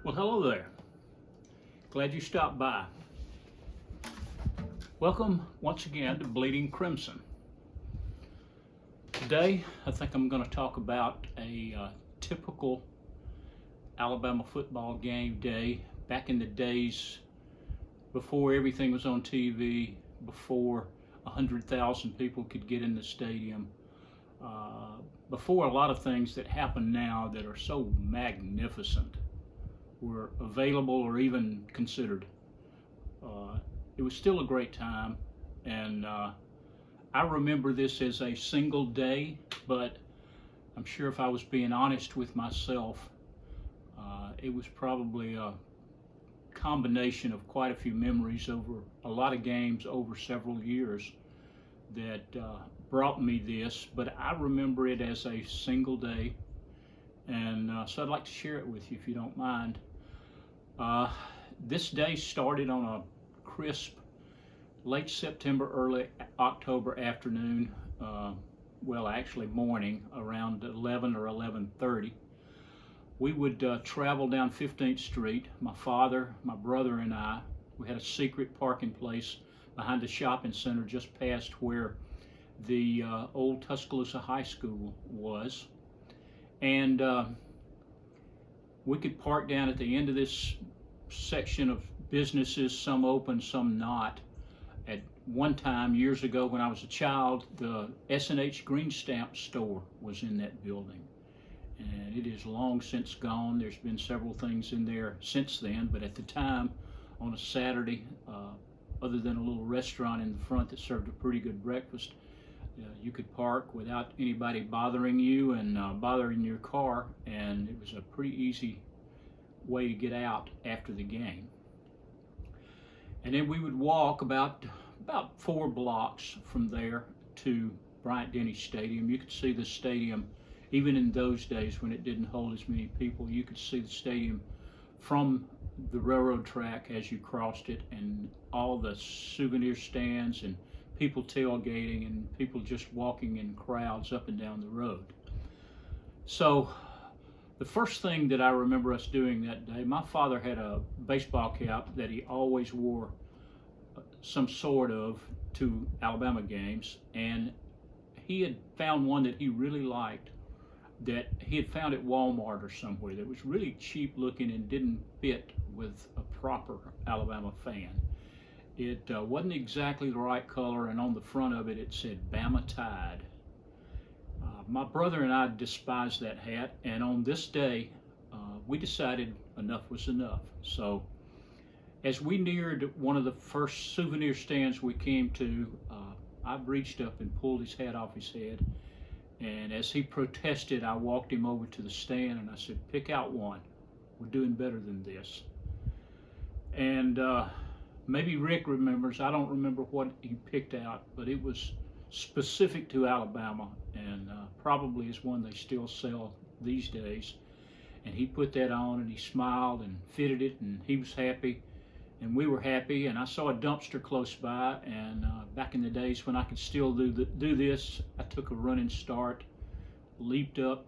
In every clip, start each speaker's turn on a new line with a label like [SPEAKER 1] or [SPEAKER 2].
[SPEAKER 1] Well, hello there. Glad you stopped by. Welcome once again to Bleeding Crimson. Today, I think I'm going to talk about a typical Alabama football game day back in the days before everything was on TV, before 100,000 people could get in the stadium, before a lot of things that happen now that are so magnificent were available or even considered. It was still a great time, and I remember this as a single day, but I'm sure if I was being honest with myself, it was probably a combination of quite a few memories over a lot of games over several years that brought me this, but I remember it as a single day, and so I'd like to share it with you if you don't mind. This day started on a crisp late September, early October afternoon, well actually morning, around 11 or 11:30. We would travel down 15th Street, my father, my brother and I. We had a secret parking place behind the shopping center just past where the old Tuscaloosa High School was, and we could park down at the end of this section of businesses, some open, some not. At one time, years ago when I was a child, the S&H Green Stamp store was in that building, and it is long since gone. There's been several things in there since then, but at the time, on a Saturday, other than a little restaurant in the front that served a pretty good breakfast, you could park without anybody bothering you and bothering your car, and it was a pretty easy way to get out after the game. And then we would walk about 4 blocks from there to Bryant-Denny Stadium. You could see the stadium, even in those days when it didn't hold as many people, you could see the stadium from the railroad track as you crossed it, and all the souvenir stands and people tailgating and people just walking in crowds up and down the road. So the first thing that I remember us doing that day, my father had a baseball cap that he always wore some sort of to Alabama games, and he had found one that he really liked that he had found at Walmart or somewhere that was really cheap looking and didn't fit with a proper Alabama fan. It wasn't exactly the right color, and on the front of it, it said Bama Tide. My brother and I despised that hat, and on this day, we decided enough was enough. So as we neared one of the first souvenir stands we came to, I reached up and pulled his hat off his head, and as he protested, I walked him over to the stand and I said, "Pick out one. We're doing better than this." And maybe Rick remembers, I don't remember what he picked out, but it was specific to Alabama, and probably is one they still sell these days. And he put that on and he smiled and fitted it, and he was happy and we were happy. And I saw a dumpster close by, and back in the days when I could still do this, I took a running start, leaped up,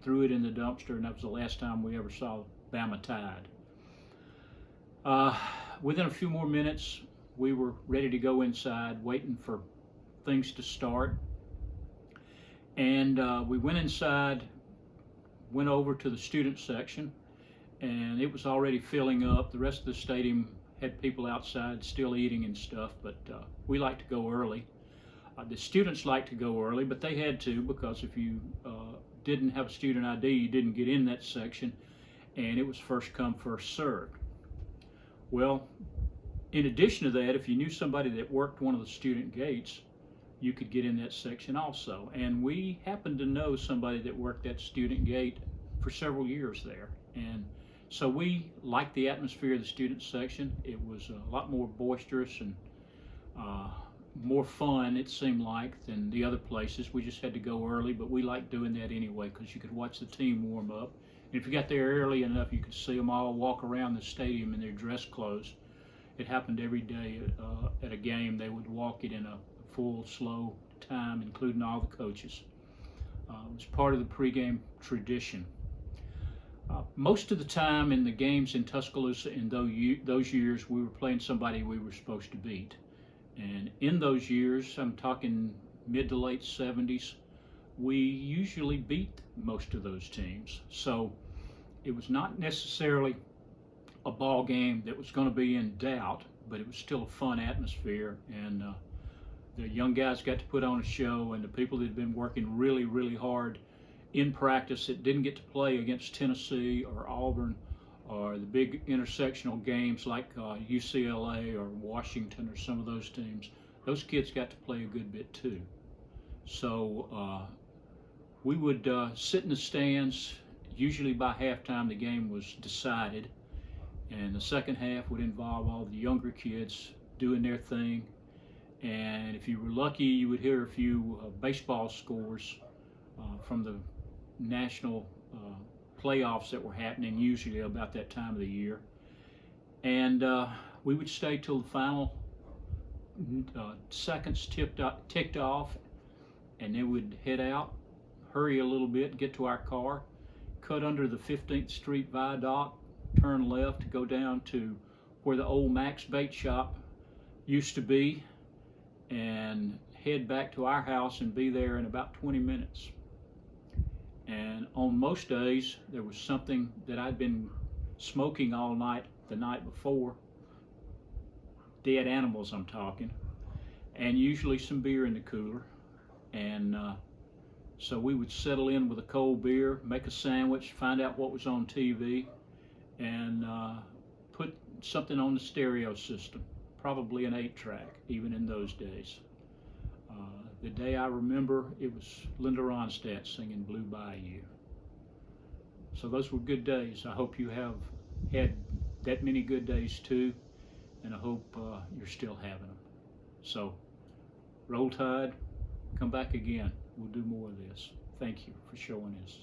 [SPEAKER 1] threw it in the dumpster, and that was the last time we ever saw Bama Tide. Within a few more minutes, we were ready to go inside, waiting for things to start. And we went inside, went over to the student section, and it was already filling up. The rest of the stadium had people outside still eating and stuff, but we like to go early. The students like to go early, but they had to, because if you didn't have a student ID, you didn't get in that section, and it was first come, first served. Well, in addition to that, if you knew somebody that worked one of the student gates, you could get in that section also. And we happened to know somebody that worked that student gate for several years there. And so we liked the atmosphere of the student section. It was a lot more boisterous and more fun, it seemed like, than the other places. We just had to go early, but we liked doing that anyway because you could watch the team warm up. And if you got there early enough, you could see them all walk around the stadium in their dress clothes. It happened every day at a game. They would walk it in a full, slow time, including all the coaches. It was part of the pregame tradition. Most of the time in the games in Tuscaloosa in those years, we were playing somebody we were supposed to beat. And in those years, I'm talking mid to late 70s, we usually beat most of those teams. So it was not necessarily a ball game that was going to be in doubt, but it was still a fun atmosphere. And the young guys got to put on a show, and the people that had been working really, really hard in practice that didn't get to play against Tennessee or Auburn or the big intersectional games like UCLA or Washington or some of those teams, those kids got to play a good bit too. So we would sit in the stands. Usually by halftime the game was decided, and the second half would involve all the younger kids doing their thing. And if you were lucky, you would hear a few baseball scores from the national playoffs that were happening usually about that time of the year. And we would stay till the final seconds ticked off, and then we'd head out, hurry a little bit, get to our car, cut under the 15th Street Viaduct, turn left, go down to where the old Max Bait Shop used to be, and head back to our house and be there in about 20 minutes. And on most days, there was something that I'd been smoking all night the night before, dead animals I'm talking, and usually some beer in the cooler. And so we would settle in with a cold beer, make a sandwich, find out what was on TV, and put something on the stereo system, probably an 8-track, even in those days. The day I remember, it was Linda Ronstadt singing Blue Bayou. So those were good days. I hope you have had that many good days too, and I hope you're still having them. So roll tide, come back again. We'll do more of this. Thank you for showing us.